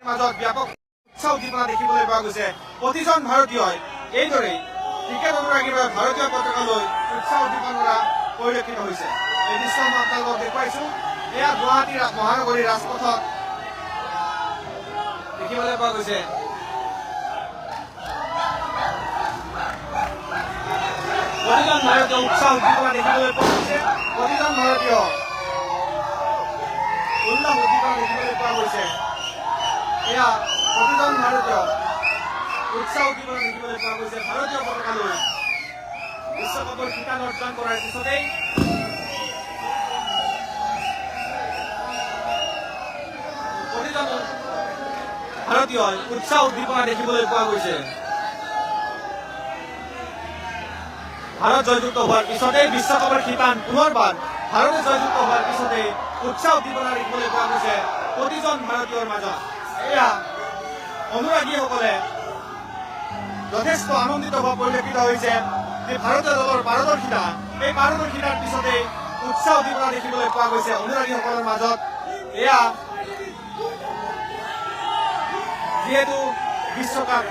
মাজত ব্যাপক উৎসাহ উদ্দীপনা দেখিবলৈ পোৱা গৈছে। প্ৰতিজন ভাৰতীয়ই এইদৰে ক্ৰিকেট অনুৰাগীৰ বাবে ভাৰতীয় পতাকা লৈ উৎসাহ উদ্দীপনা পৰিলক্ষিত হৈছে। এই দৃশ্য মই আপোনালোকক দেখুৱাইছো। এয়া গুৱাহাটী মহানগৰীৰ ৰাজপথত দেখিবলৈ পোৱা গৈছে। প্ৰতিজন ভাৰতীয় উৎসাহ উদ্দীপনা দেখিবলৈ পোৱা গৈছে। প্ৰতিজন ভাৰতীয় উল্লাস উদ্দীপনা দেখিবলৈ পোৱা গৈছে। এয়া প্ৰতিজন ভাৰতীয় উৎসাহ উদ্দীপনা দেখিবলৈ পোৱা গৈছে। ভাৰতীয় পতাকা লৈ বিশ্বকাপৰ খিতাপ অৰ্জন কৰাৰ পিছতেই প্ৰতিজন ভাৰতীয়ই উৎসাহ উদ্দীপনা দেখিবলৈ পোৱা গৈছে। ভাৰত জয়যুক্ত হোৱাৰ পিছতেই বিশ্বকাপৰ খিতাপ পুনৰবাৰ ভাৰতে জয়যুক্ত হোৱাৰ পিছতেই উৎসাহ উদ্দীপনা দেখিবলৈ পোৱা গৈছে প্ৰতিজন ভাৰতীয়ৰ মাজত। এয়া অনুৰাগীসকলে যথেষ্ট আনন্দিত হোৱা পৰিলক্ষিত হৈছে যে ভাৰতীয় দলৰ পাৰদৰ্শিতা, এই পাৰদৰ্শিতাৰ পিছতেই উৎসাহ উদ্দীপনা দেখিবলৈ পোৱা গৈছে অনুৰাগীসকলৰ মাজত। এয়া যিহেতু বিশ্বকাপ